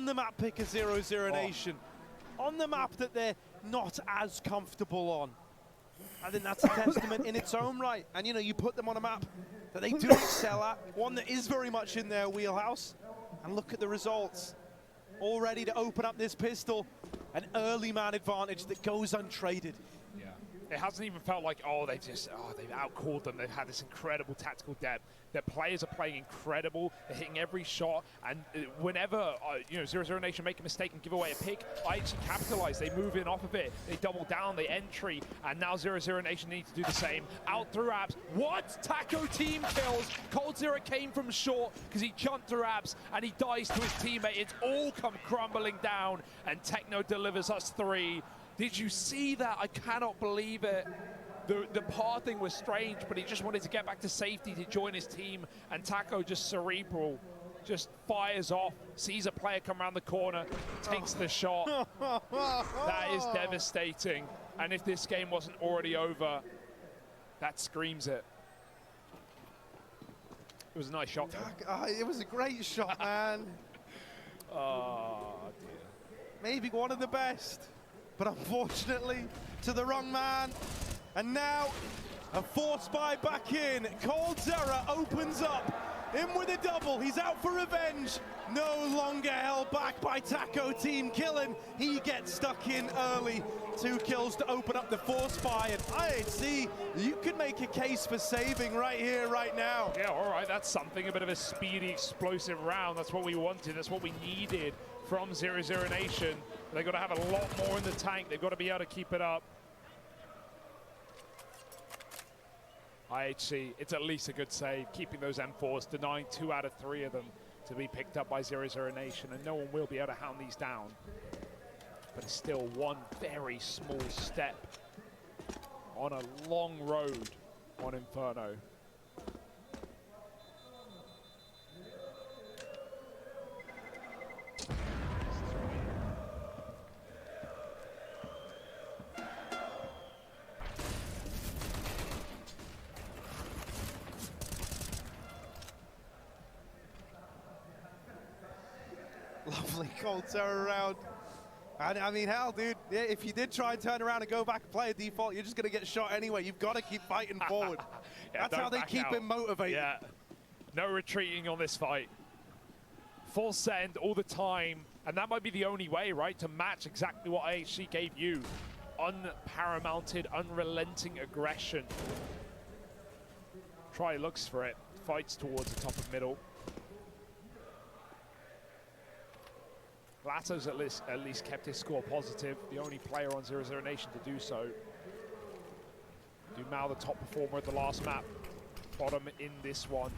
on the map pick a 00Nation, on the map that they're not as comfortable on. I think that's a testament in its own right. And you know, you put them on a map that they do excel at, one that is very much in their wheelhouse, and look at the results. All ready to open up this pistol, an early man advantage that goes untraded. Yeah, it hasn't even felt like, they've outcalled them. They've had this incredible tactical depth. Their players are playing incredible. They're hitting every shot, and whenever 00Nation make a mistake and give away a pick, IHC capitalize. They move in off of it. They double down. They entry, and now 00Nation need to do the same. Out through apps. What? Taco team kills. COLDZERO came from short because he jumped through apps and he dies to his teammate. It's all come crumbling down, and Techno delivers us 3. Did you see that? I cannot believe it. The par thing was strange, but he just wanted to get back to safety to join his team, and Taco just cerebral, just fires off, sees a player come around the corner, takes the shot. That is devastating, and if this game wasn't already over, that screams it. It was a nice shot, though. It was a great shot, man. Oh, dear. Maybe one of the best, but unfortunately, to the wrong man. And now, a force buy back in. COLDZERO opens up, in with a double. He's out for revenge. No longer held back by Taco team killing. He gets stuck in early. 2 kills to open up the force buy. And IHC, you can make a case for saving right here, right now. Yeah, all right, that's something. A bit of a speedy, explosive round. That's what we wanted. That's what we needed from 00Nation. They've got to have a lot more in the tank. They've got to be able to keep it up. IHC, it's at least a good save, keeping those M4s, denying 2 out of 3 of them to be picked up by 00Nation, and no one will be able to hound these down. But it's still one very small step on a long road on Inferno. Lovely COLDZERO round. And I mean, hell, dude, yeah, if you did try and turn around and go back and play a default, you're just going to get shot anyway. You've got to keep fighting forward. Yeah, that's how they keep him motivated. Yeah, no retreating on this fight. Full send all the time, and that might be the only way, right, to match exactly what IHC gave you. Unparamounted, unrelenting aggression. Try looks for it, fights towards the top of middle. Lato's at least kept his score positive, the only player on 00Nation to do so. Dumau, the top performer at the last map, bottom in this one.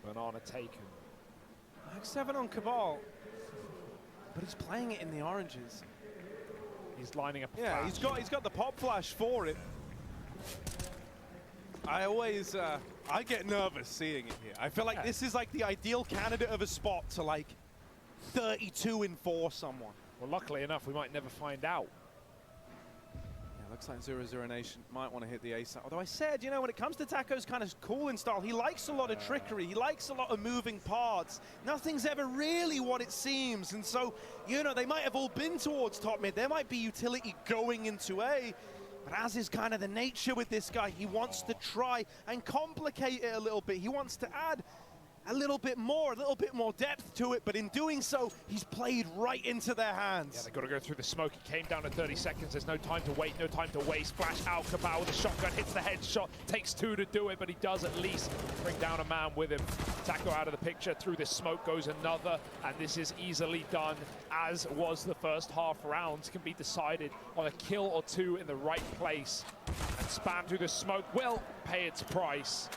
Banana taken. Max 7 on Cabal, but he's playing it in the oranges. He's lining up a flash. He's got the pop flash for it. I always I get nervous seeing it here. I feel like this is like the ideal candidate of a spot to like 32 and 4 someone. Well, luckily enough, we might never find out. Yeah, looks like 00Nation might want to hit the ace. Although I said, you know, when it comes to Taco's kind of cooling style, he likes a lot of trickery. He likes a lot of moving parts. Nothing's ever really what it seems. And so, you know, they might have all been towards top mid. There might be utility going into A. But as is kind of the nature with this guy, he wants to try and complicate it a little bit. He wants to add a little bit more depth to it, but in doing so, he's played right into their hands. Yeah, they've got to go through the smoke. He came down to 30 seconds. There's no time to wait, no time to waste. Flash out, Cabal with a shotgun, hits the headshot. Takes 2 to do it, but he does at least bring down a man with him. Taco out of the picture. Through the smoke goes another, and this is easily done, as was the first half. Rounds can be decided on a kill or 2 in the right place. And spam through the smoke will pay its price.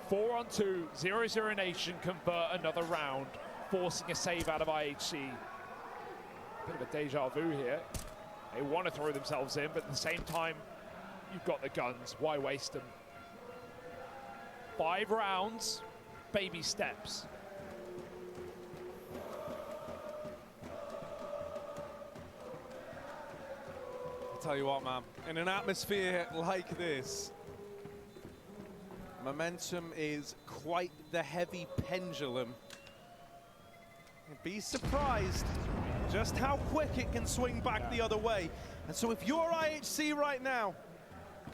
4 on 2, 00Nation convert another round, forcing a save out of IHC. Bit of a deja vu here. They want to throw themselves in, but at the same time, you've got the guns. Why waste them? 5 rounds, baby steps. tell you what, man, in an atmosphere like this, momentum is quite the heavy pendulum. You'd be surprised just how quick it can swing back the other way. And so if you're IHC right now,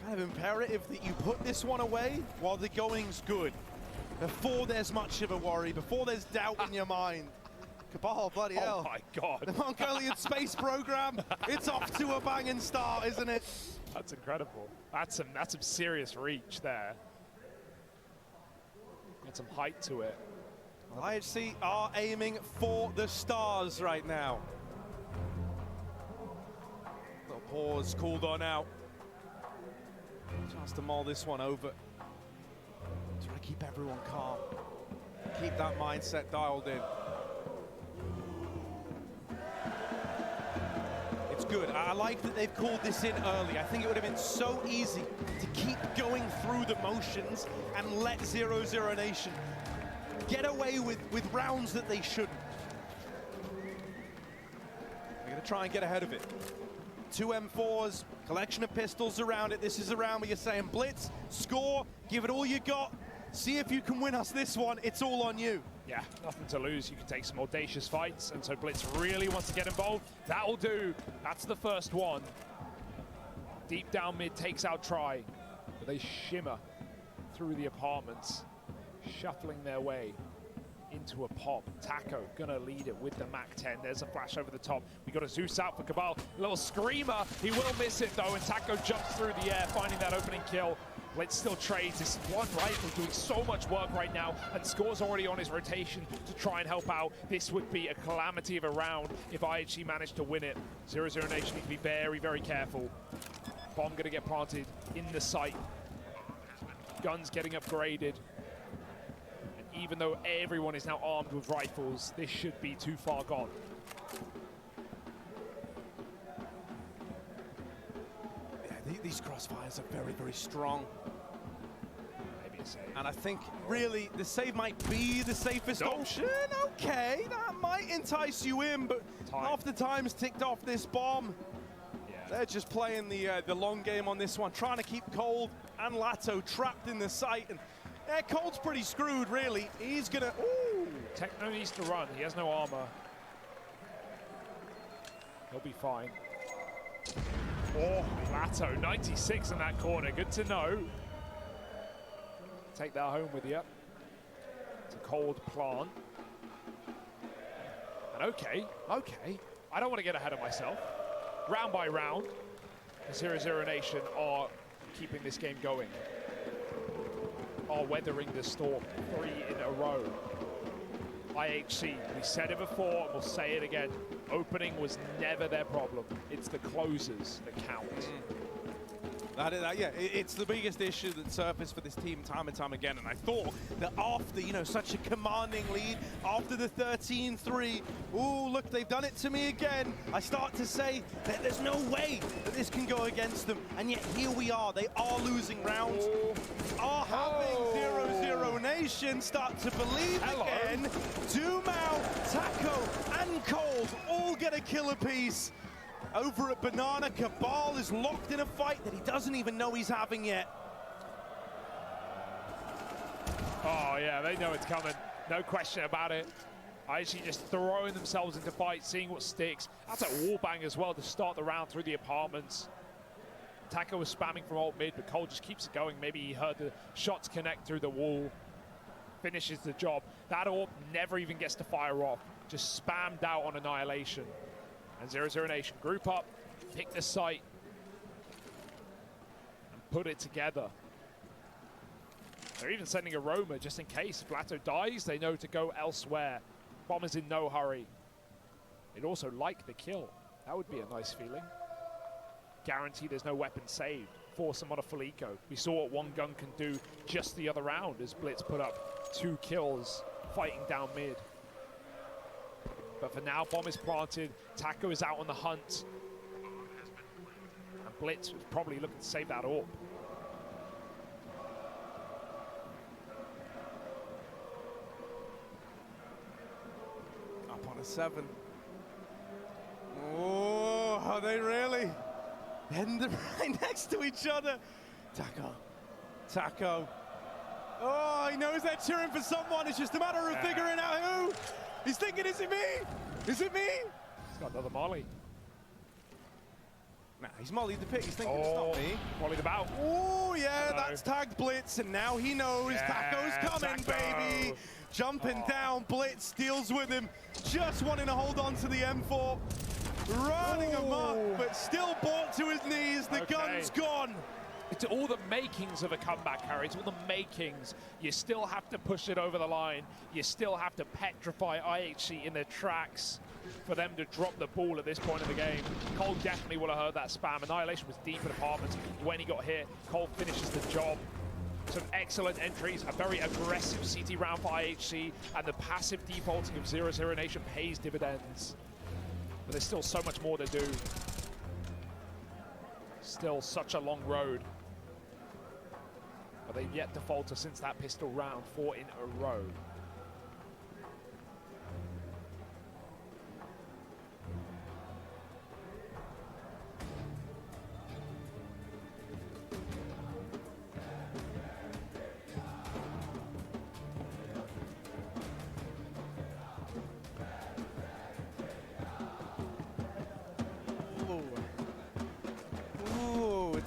kind of imperative that you put this one away while the going's good, before there's much of a worry, before there's doubt in your mind. Cabal, bloody hell. Oh my God. The Mongolian space program, it's off to a banging start, isn't it? That's incredible. That's some serious reach there. Got some height to it. IHC are aiming for the stars right now. Little pause called on out. Chance to mull this one over. Try to keep everyone calm. Keep that mindset dialed in. It's good. I like that they've called this in early. I think it would have been so easy to keep going through the motions and let 00Nation get away with rounds that they shouldn't. They're going to try and get ahead of it. 2 M4s, collection of pistols around it. This is a round where you're saying blitz, score, give it all you got, see if you can win us this one. It's all on you. Yeah, nothing to lose. You can take some audacious fights, and so Blitz really wants to get involved. That'll do. That's the first one. Deep down mid takes out Try, but they shimmer through the apartments, shuffling their way into a pop. Taco gonna lead it with the MAC-10. There's a flash over the top. We got a Zeus out for Cabal. A little screamer. He will miss it though, and Taco jumps through the air, finding that opening kill. Blitz still trades. This one rifle doing so much work right now, and Score's already on his rotation to try and help out. This would be a calamity of a round if IHC managed to win it. 00Nation need to be very, very careful. Bomb gonna get planted in the site. Guns getting upgraded. And even though everyone is now armed with rifles, this should be too far gone. These crossfires are very, very strong. Maybe a save. And I think, really, the save might be the safest option. Okay, that might entice you in, but half the time's ticked off this bomb. Yeah. They're just playing the long game on this one, trying to keep Cold and Latto trapped in the site. And Cold's pretty screwed, really. He's gonna, ooh. Techno needs to run. He has no armor. He'll be fine. Oh, Latto, 96 in that corner. Good to know. Take that home with you. It's a cold plant. And okay. I don't want to get ahead of myself. Round by round, the 00Nation are keeping this game going. Are weathering the storm. 3 in a row. IHC, we said it before and we'll say it again. Opening was never their problem. It's the closers that count. Yeah, it's the biggest issue that surfaced for this team time and time again. And I thought that after, such a commanding lead, after the 13-3, ooh, look, they've done it to me again. I start to say that there's no way that this can go against them. And yet here we are. They are losing rounds. Are having 00Nation start to believe again. dumau, Taco, and Cold all get a kill apiece. Over at Banana, Cabal is locked in a fight that he doesn't even know he's having yet. Oh yeah, they know it's coming. No question about it. IHC just throwing themselves into fight, seeing what sticks. That's a wallbang as well to start the round through the apartments. Taco was spamming from alt mid, but Cole just keeps it going. Maybe he heard the shots connect through the wall. Finishes the job. That orb never even gets to fire off. Just spammed out on Annihilation. And 00Nation group up, pick the site, and put it together. They're even sending a roamer just in case. If Latto dies, they know to go elsewhere. Bomb is in no hurry. They'd also like the kill. That would be a nice feeling. Guarantee there's no weapon saved. Force them on a full eco. We saw what one gun can do just the other round as Blitz put up 2 kills fighting down mid. But for now, bomb is planted. Taco is out on the hunt. And Blitz was probably looking to save that orb. Up on a 7. Oh, are they really? And they're right next to each other. Taco. Oh, he knows they're cheering for someone. It's just a matter of figuring out who. He's thinking, is it me? Is it me? He's got another molly. Nah, he's mollied the pick. He's thinking it's not me. Mollied about. Oh, yeah, that's tagged Blitz, and now he knows Taco's coming, baby. Jumping down, Blitz deals with him. Just wanting to hold on to the M4. Running amok, but still brought to his knees. The gun's gone. It's all the makings of a comeback, Harry. It's all the makings. You still have to push it over the line. You still have to petrify IHC in their tracks for them to drop the ball at this point of the game. Cole definitely would have heard that spam. Annihilation was deep in apartments when he got hit. Cole finishes the job. Some excellent entries, a very aggressive CT round for IHC, and the passive defaulting of 00Nation pays dividends. But there's still so much more to do. Still such a long road. But they've yet to falter since that pistol round, 4 in a row.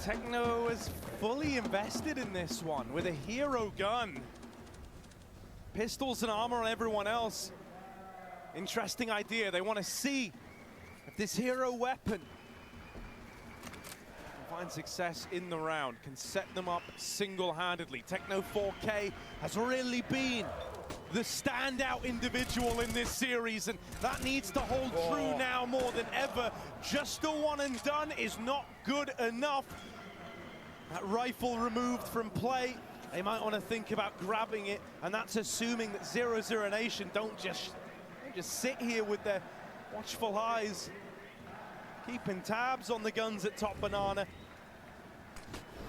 Techno is fully invested in this one with a hero gun. Pistols and armor on everyone else. Interesting idea. They want to see if this hero weapon can find success in the round, can set them up single-handedly. Techno 4K has really been the standout individual in this series, and that needs to hold true now more than ever. Just a one and done is not good enough. That rifle removed from play. They might want to think about grabbing it, and that's assuming that 00Nation don't just sit here with their watchful eyes, keeping tabs on the guns at top banana.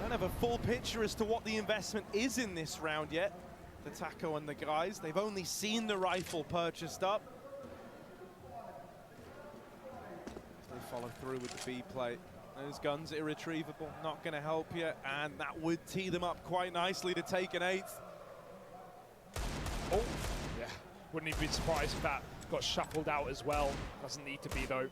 Don't have a full picture as to what the investment is in this round yet. The Taco and the guys, they've only seen the rifle purchased up. They follow through with the B plate. Those guns irretrievable, not going to help you, and that would tee them up quite nicely to take an 8th. Oh, yeah, wouldn't even be surprised if that got shuffled out as well. Doesn't need to be though.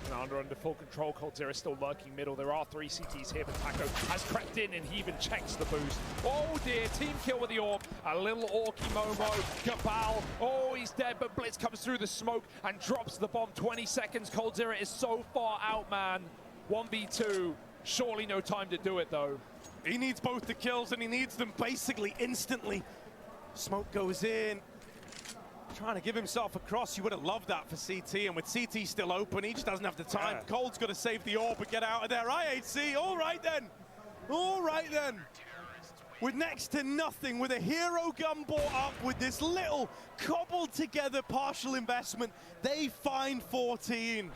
Commander under full control. COLDZERO still lurking middle. There are 3 CTs here, but Taco has crept in and he even checks the boost. Oh dear, team kill with the orb. A little Orky Momo. Cabal, oh he's dead, but Blitz comes through the smoke and drops the bomb. 20 seconds, COLDZERO is so far out, man. 1v2, surely no time to do it though. He needs both the kills and he needs them basically instantly. Smoke goes in. Trying to give himself across. You would have loved that for CT, and with CT still open, he just doesn't have the time. Cold's got to save the orb and get out of there. IHC, all right then. All right then. With next to nothing, with a hero gun bought up, with this little cobbled together partial investment, they find 14.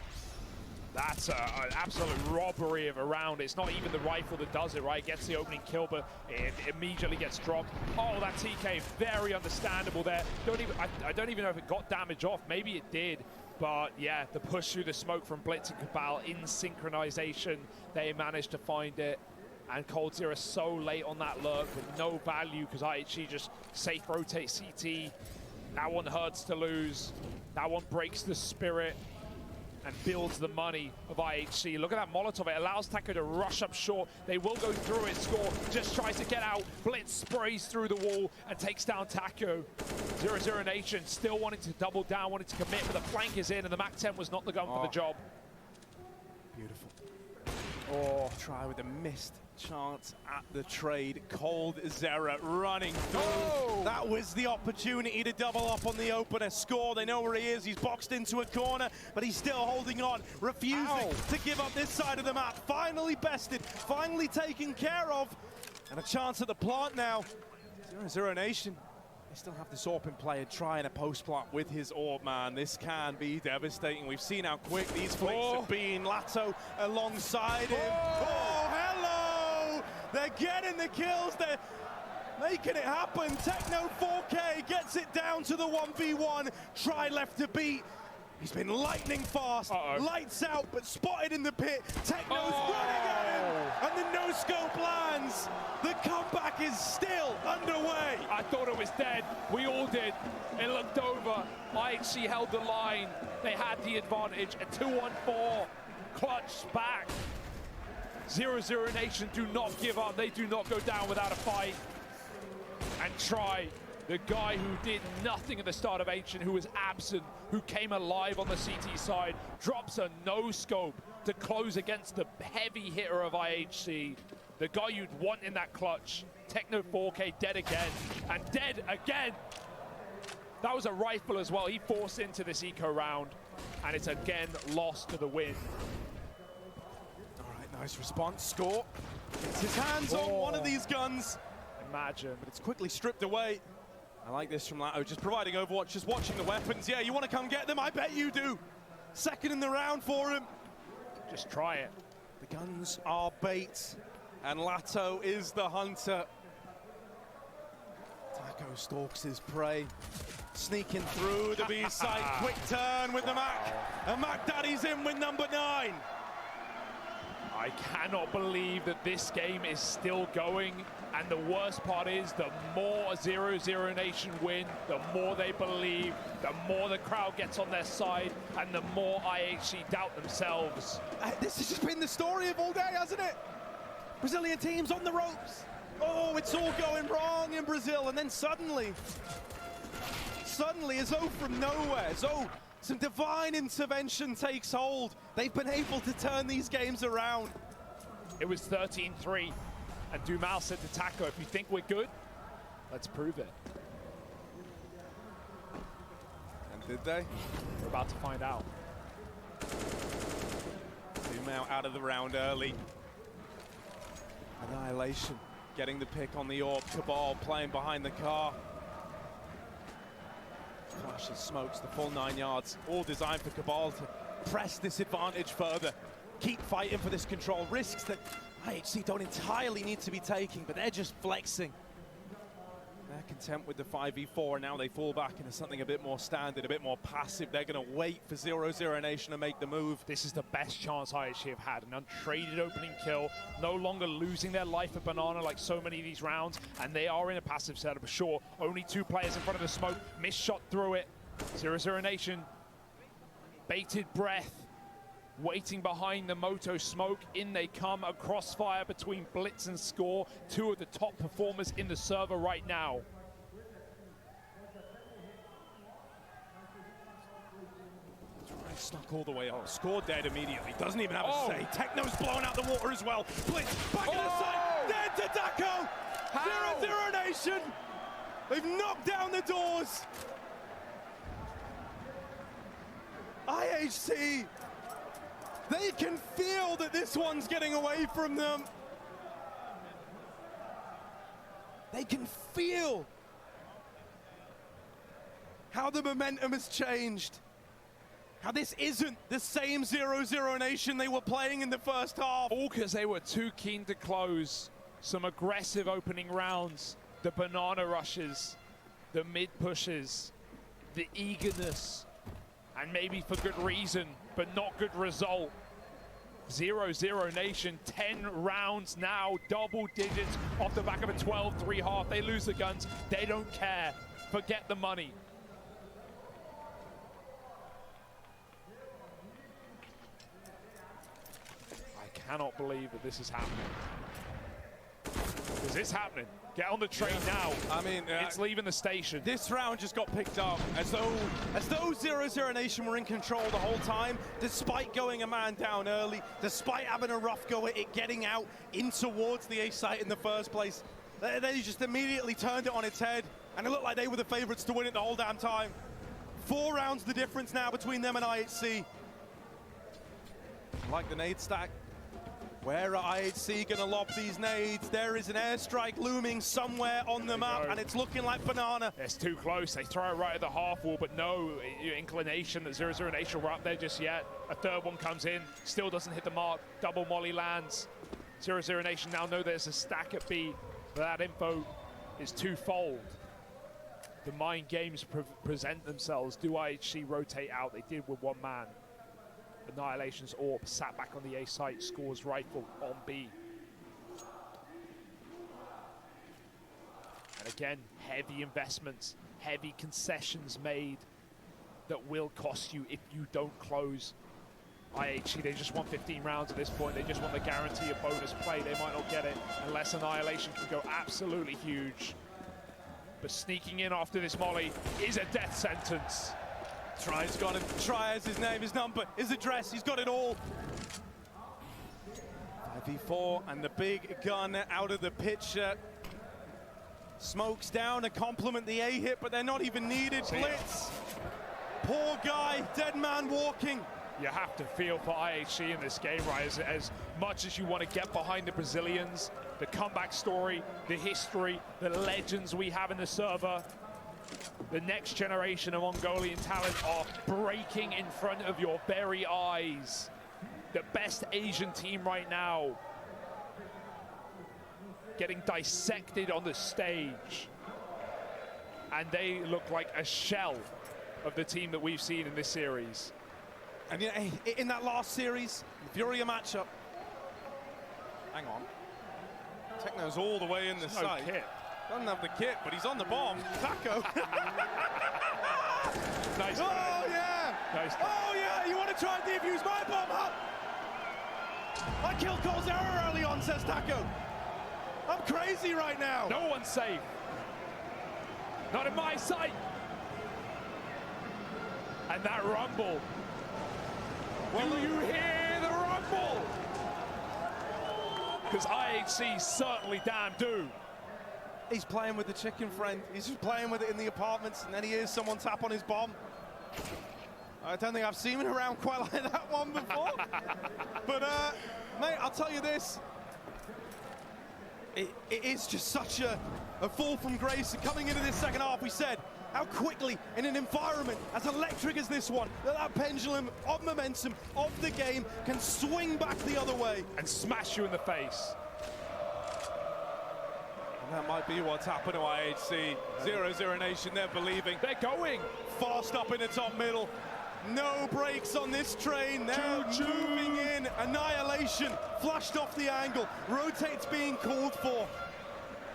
That's an absolute robbery of a round. It's not even the rifle that does it, right? It gets the opening kill, but it immediately gets dropped. Oh, that TK, very understandable there. I don't even know if it got damage off. Maybe it did. But yeah, the push through the smoke from Blitz and Cabal in synchronization, they managed to find it. And COLDZERO so late on that lurk with no value because IHC just safe rotate CT. That one hurts to lose. That one breaks the spirit and builds the money of IHC. Look at that Molotov. It allows Taco to rush up short. They will go through it. Score just tries to get out. Blitz sprays through the wall and takes down Taco. 00Nation still wanting to double down, wanting to commit, but the flank is in, and the MAC-10 was not the gun for the job. Beautiful. Oh, try with a missed chance at the trade. COLDZERO running through. Oh. That was the opportunity to double up on the opener. Score, they know where he is. He's boxed into a corner, but he's still holding on, refusing to give up this side of the map. Finally bested, finally taken care of. And a chance at the plant now. 00Nation, they still have this orb in play and trying a post plant with his orb, man. This can be devastating. We've seen how quick these flicks have been. Lato alongside him. Oh, hello! They're getting the kills. They're making it happen. Techno 4K gets it down to the 1v1. Try left to beat. He's been lightning fast, lights out, but spotted in the pit. Techno's running at him, and the no-scope lands. The comeback is still underway. I thought it was dead. We all did. It looked over. IHC held the line. They had the advantage. A 2-on-4 clutch back. 00Nation do not give up. They do not go down without a fight. And try. The guy who did nothing at the start of Ancient, who was absent, who came alive on the CT side, drops a no-scope to close against the heavy hitter of IHC. The guy you'd want in that clutch. Techno 4K dead again, and dead again. That was a rifle as well. He forced into this eco round, and it's again lost to the win. All right, nice response. Score. Gets his hands on one of these guns. Imagine. But it's quickly stripped away. I like this from Latto, just providing Overwatch, just watching the weapons. Yeah, you want to come get them? I bet you do. Second in the round for him. Just try it. The guns are bait, and Latto is the hunter. Taco stalks his prey, sneaking through the B site. Quick turn with the Mac, and Mac Daddy's in with number 9. I cannot believe that this game is still going, and the worst part is the more 00Nation win, the more they believe, the more the crowd gets on their side, and the more IHC doubt themselves. This has just been the story of all day, hasn't it? Brazilian teams on the ropes. Oh, it's all going wrong in Brazil, and then suddenly, as though from nowhere, as though some divine intervention takes hold, they've been able to turn these games around. It was 13-3, and Dumau said to Taco, if you think we're good, let's prove it. And did they? We're about to find out. Dumau out of the round early. Annihilation getting the pick on the AWP. Cabal playing behind the car. Flashes, smokes, the full 9 yards, all designed for Cabal to press this advantage further. Keep fighting for this control. Risks that IHC don't entirely need to be taking, but they're just flexing. They're content with the 5v4, and now they fall back into something a bit more standard, a bit more passive. They're going to wait for 00Nation to make the move. This is the best chance IHC have had, an untraded opening kill, no longer losing their life at Banana like so many of these rounds, and they are in a passive setup, sure. Only 2 players in front of the smoke, missed shot through it. 00Nation, bated breath, waiting behind the Moto smoke. In they come, a crossfire between Blitz and Score, 2 of the top performers in the server right now. Stuck all the way on. Score dead immediately. Doesn't even have a say. Techno's blown out the water as well. Blitz back in the side. Dead to Daco. 00Nation. They've knocked down the doors. IHC. They can feel that this one's getting away from them. They can feel how the momentum has changed. How this isn't the same 00Nation they were playing in the first half. All because they were too keen to close. Some aggressive opening rounds. The banana rushes, the mid pushes, the eagerness, and maybe for good reason, but not good result. 00Nation, 10 rounds now, double digits off the back of a 12-3 half. They lose the guns, they don't care. Forget the money. I cannot believe that this is happening. Is this happening? Get on the train now. I mean, it's leaving the station. This round just got picked up as though 00Nation were in control the whole time, despite going a man down early, despite having a rough go at it, getting out in towards the A site in the first place. They just immediately turned it on its head, and it looked like they were the favorites to win it the whole damn time. 4 rounds the difference now between them and IHC. Like the nade stack. Where are IHC going to lob these nades? There is an airstrike looming somewhere on the map, and it's looking like Banana. It's too close. They throw it right at the half wall, but no inclination that 00Nation were up there just yet. A third one comes in, still doesn't hit the mark. Double molly lands. 00Nation now know there's a stack at B, but that info is twofold. the mind games present themselves. Do IHC rotate out? They did with one man. Annihilation's AWP sat back on the A site, scores rifle on B. And again, heavy investments, heavy concessions made that will cost you if you don't close. IHC, they just want 15 rounds at this point. They just want the guarantee of bonus play. They might not get it unless Annihilation can go absolutely huge. But sneaking in after this molly is a death sentence. Try's got him. Try as his name, his number, his address. He's got it all. 5v4 and the big gun out of the picture. Smokes down to complement the A hit, but they're not even needed. Blitz. Poor guy, dead man walking. You have to feel for IHC in this game, right? As much as you want to get behind the Brazilians, the comeback story, the history, the legends we have in the server, the next generation of Mongolian talent are breaking in front of your very eyes. The best Asian team right now getting dissected on the stage. And they look like a shell of the team that we've seen in this series. And you know, in that last series, Furia matchup, hang on, Techno's all the way in the side. Kit. Doesn't have the kit, but he's on the bomb. Taco. Nice. Oh yeah. Nice. Oh yeah. You want to try and defuse my bomb? Huh? I killed COLDZERO early on, says Taco. I'm crazy right now. No one's safe. Not in my sight. And that rumble. Well, do you hear the rumble? Because IHC certainly damn do. He's playing with the chicken friend. He's just playing with it in the apartments, and then he hears someone tap on his bomb. I don't think I've seen him around quite like that one before. But, mate, I'll tell you this. It is just such a fall from grace. And coming into this second half, we said how quickly, in an environment as electric as this one, that pendulum of momentum of the game can swing back the other way. And smash you in the face. And that might be what's happened to IHC. 00Nation, they're believing. They're going. Fast up in the top middle. No brakes on this train. They're moving in. Annihilation flushed off the angle. Rotates being called for.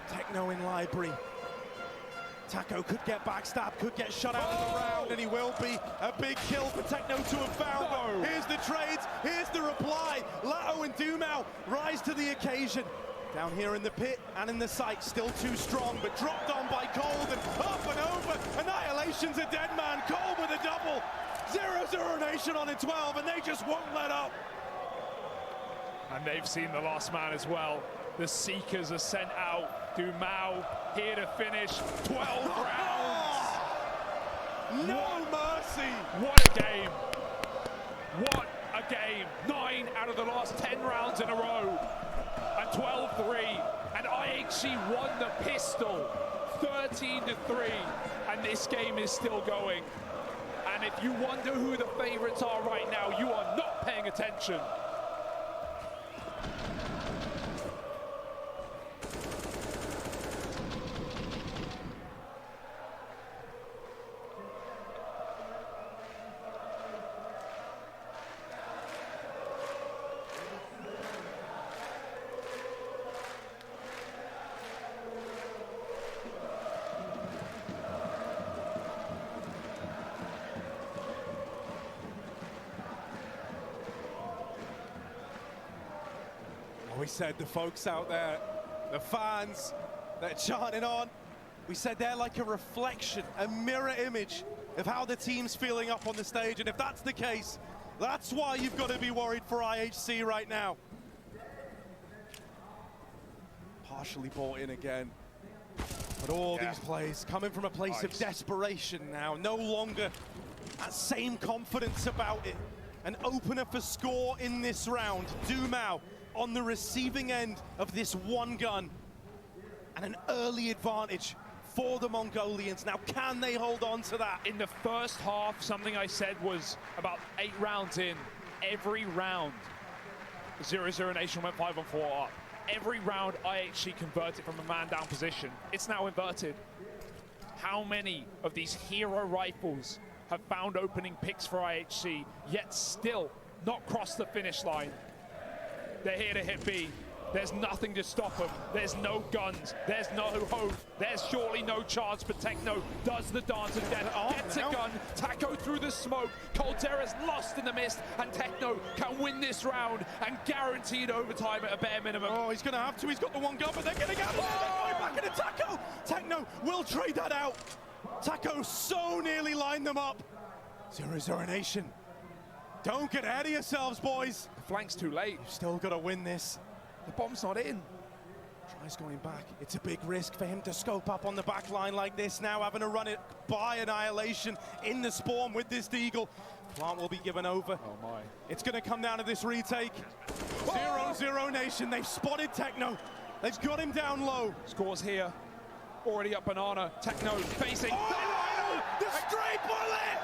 Techno in library. Taco could get backstabbed, could get shut out of the round, and he will be. A big kill for Techno to have found. No. Here's the trades, here's the reply. Lotto and dumau rise to the occasion. Down here in the pit and in the site, still too strong, but dropped on by Cold and up and over. Annihilation's a dead man. Cold with a double. 00Nation on a 12, and they just won't let up. And they've seen the last man as well. The Seekers are sent out. dumau here to finish 12 rounds. No mercy. What a game. What a game. 9 out of the last 10 rounds in a row. And 12-3. And IHC won the pistol. 13-3. And this game is still going. And if you wonder who the favorites are right now, you are not paying attention. We said the folks out there, the fans, they're chanting on. We said they're like a reflection, a mirror image of how the team's feeling up on the stage. And if that's the case, that's why you've got to be worried for IHC right now. Partially bought in again. But all these plays coming from a place of desperation now. No longer that same confidence about it. An opener for score in this round. dumau on the receiving end of this one gun. And an early advantage for the Mongolians. Now, can they hold on to that? In the first half, something I said was about 8 rounds in, every round, 00Nation went 5-on-4 up. Every round, IHC converted from a man-down position. It's now inverted. how many of these hero rifles have found opening picks for IHC, yet still not crossed the finish line. They're here to hit B. There's nothing to stop them. There's no guns. There's no hope. There's surely no chance, but Techno does the dance of death. Gets a gun. Taco through the smoke. COLDZERO's lost in the mist, and Techno can win this round and guaranteed overtime at a bare minimum. Oh, he's going to have to. He's got the one gun, but they're getting out of there. They're going back into Taco. Techno will trade that out. Taco so nearly lined them up. 00Nation. Don't get ahead of yourselves, boys. The flank's too late. You've still got to win this. The bomb's not in. Tries going back. It's a big risk for him to scope up on the back line like this now, having to run it by Annihilation in the spawn with this Deagle. Plant will be given over. Oh my. It's going to come down to this retake. 00Nation, they've spotted Techno. They've got him down low. Scores here. Already up Banana. Techno facing. Oh, the stray bullet!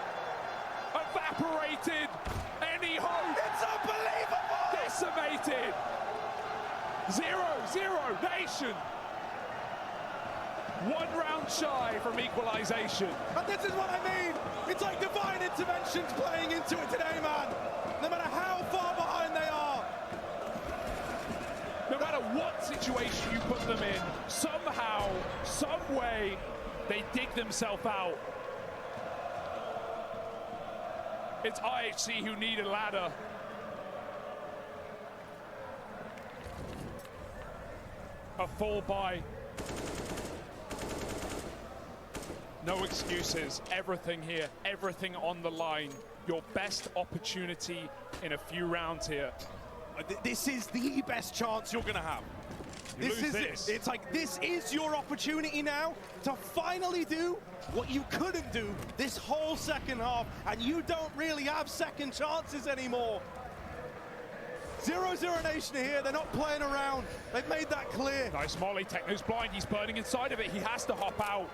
Evaporated. Any hope? It's unbelievable! Decimated. 00Nation. 1 round shy from equalization. And this is what I mean. It's like divine interventions playing into it today, man. No matter how far behind they are. No matter what situation you put them in, somehow, some way, they dig themselves out. It's IHC who need a ladder. A full buy. No excuses. Everything here. Everything on the line. Your best opportunity in a few rounds here. This is the best chance you're going to have. This is it. It's like, this is your opportunity now to finally do what you couldn't do this whole second half, and you don't really have second chances anymore. 00Nation here, they're not playing around. They've made that clear. Nice molly. Techno's blind. He's burning inside of it. He has to hop out.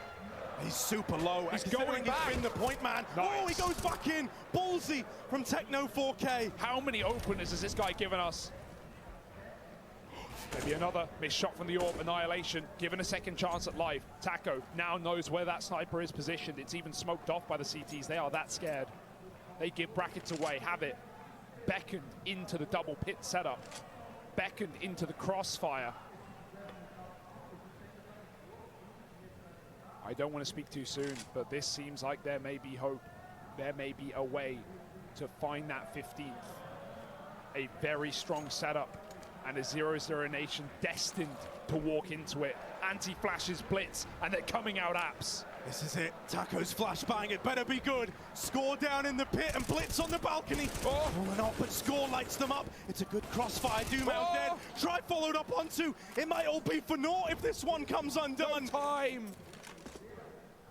He's super low. He's going back. He's been the point man. Nice. Oh, he goes back in. Ballsy from Techno 4K. How many openers has this guy given us? Maybe another missed shot from the AWP. Annihilation given a second chance at life. Taco now knows where that sniper is positioned. It's even smoked off by the CTs. They are that scared. They give brackets away. Have it. Beckoned into the double pit setup. Beckoned into the crossfire. I don't want to speak too soon, but this seems like there may be hope. There may be a way to find that 15th. A very strong setup, and a 00Nation destined to walk into it. Anti-flashes blitz, and they're coming out apps. This is it. Taco's flashbang. It better be good. Score down in the pit and blitz on the balcony. Oh, and up, but Score lights them up. It's a good crossfire. dumau dead. Try followed up onto. It might all be for naught if this one comes undone. No time.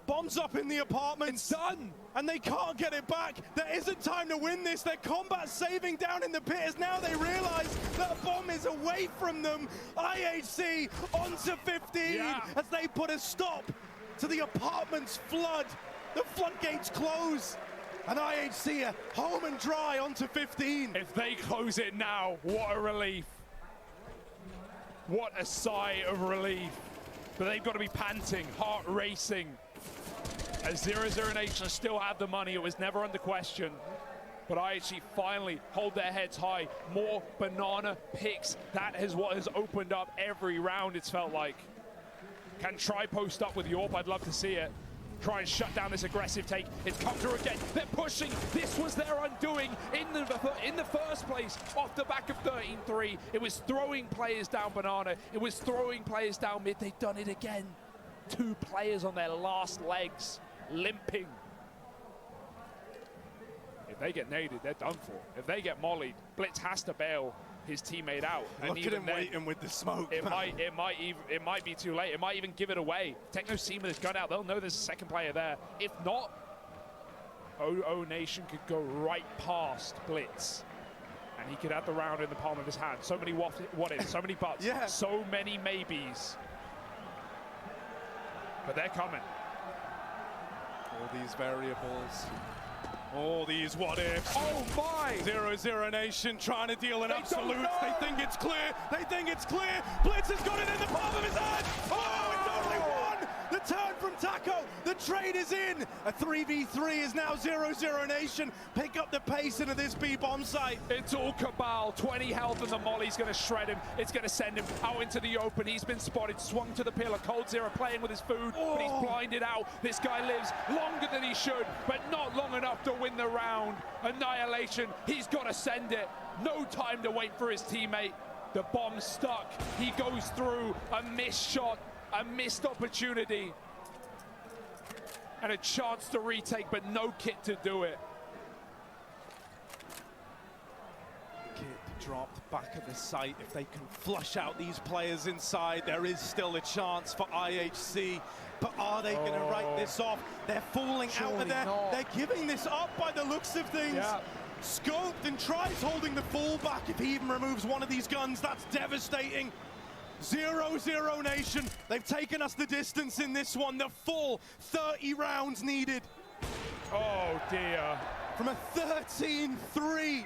Bombs up in the apartments. It's done. And they can't get it back. There isn't time to win this. Their combat saving down in the pit as now they realize that a bomb is away from them. IHC onto 15 as they put a stop to the apartments flood. The floodgates close. And IHC are home and dry onto 15. If they close it now, what a relief. What a sigh of relief. But they've got to be panting, heart racing. As 00Nation still have the money, it was never under question. But IHC finally hold their heads high. More banana picks. That is what has opened up every round, it's felt like. Can try post up with the AWP, I'd love to see it. Try and shut down this aggressive take. It's come through again. They're pushing. This was their undoing in the first place. Off the back of 13-3. It was throwing players down banana. It was throwing players down mid. They've done it again. 2 players on their last legs, limping. If they get naded, they're done for. If they get mollied, Blitz has to bail his teammate out. Look at him waiting with the smoke. It might be too late. It might even give it away. Techno seeing with his gun out, they'll know there's a second player there. If not, 00Nation could go right past Blitz, and he could have the round in the palm of his hand. So many what-ifs, so many buts, so many maybes. But they're coming. All these variables. All these what-ifs. Oh my! 00Nation trying to deal an absolute. They think it's clear. They think it's clear. Blitz has got it in the palm of his hand. Oh, it's only one. The turn from Taco. The trade is in. A 3v3 is now 00Nation. Pick up the pace into this B-bomb site. It's all Cabal. 20 health and the molly's going to shred him. It's going to send him out into the open. He's been spotted, swung to the pillar. COLDZERO playing with his food, but he's blinded out. This guy lives longer than he should, but not long enough to win the round. Annihilation, he's got to send it. No time to wait for his teammate. The bomb's stuck. He goes through a missed shot, a missed opportunity, and a chance to retake, but no kit to do it. Kit dropped back at the site. If they can flush out these players inside, there is still a chance for IHC. But are they going to write this off? They're falling out of there. They're giving this up by the looks of things. Yeah. Scoped and tries holding the full back. If he even removes one of these guns, that's devastating. 00Nation, they've taken us the distance in this one. The full 30 rounds needed. Oh dear. From a 13-3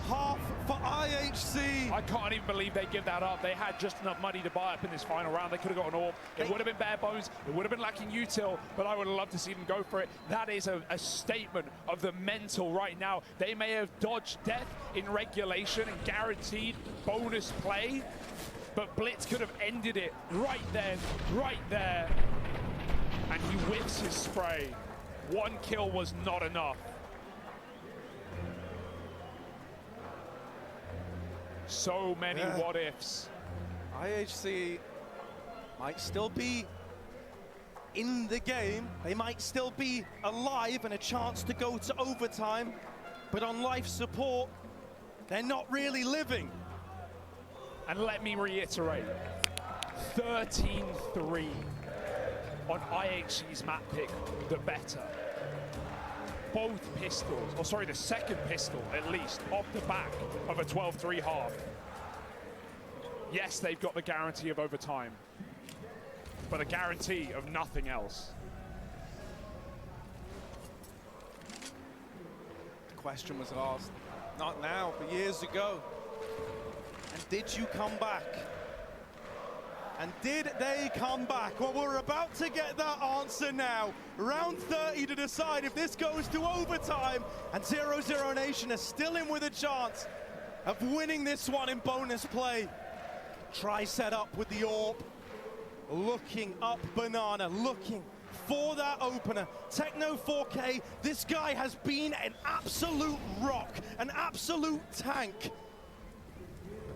half for IHC. I can't even believe they give that up. They had just enough money to buy up in this final round. They could have got an AWP. It would have been bare bones. It would have been lacking util, but I would have loved to see them go for it. That is a statement of the mental right now. They may have dodged death in regulation and guaranteed bonus play, but Blitz could have ended it right then, right there. And he whips his spray. One kill was not enough. So many what ifs. IHC might still be in the game. They might still be alive and a chance to go to overtime. But on life support, they're not really living. And let me reiterate, 13-3 on IHC's map pick, the better. Both pistols, or sorry, the second pistol at least, off the back of a 12-3 half. Yes, they've got the guarantee of overtime, but a guarantee of nothing else. The question was asked, not now, but years ago. And did you come back? And did they come back? Well, we're about to get that answer now. Round 30 to decide if this goes to overtime. And 00Nation are still in with a chance of winning this one in bonus play. Try set up with the AWP. Looking up Banana, looking for that opener. Techno 4K, this guy has been an absolute rock, an absolute tank.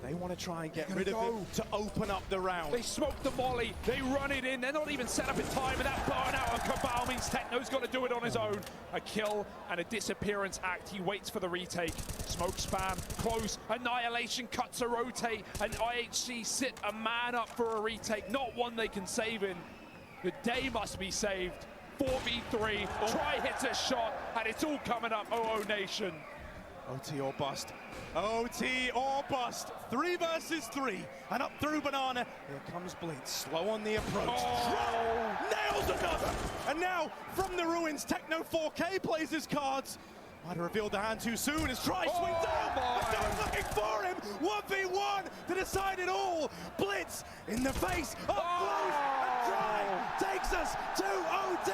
They want to try and get rid of it to open up the round. They smoke the molly, they run it in, they're not even set up in time, and that burnout on Cabal means Techno's got to do it on his own. A kill and a disappearance act. He waits for the retake. Smoke spam, close, annihilation, cuts a rotate, and IHC sit a man up for a retake, not one they can save in. The day must be saved. 4v3, Try hits a shot, and it's all coming up 00Nation. OT or bust. OT or bust. 3 versus 3. And up through Banana. Here comes Blitz. Slow on the approach. Nails another. And now, from the ruins, Techno 4K plays his cards. Might have revealed the hand too soon as Try swings down. Star's looking for him. 1v1 to decide it all. Blitz in the face. Up close. And Try takes us to OT.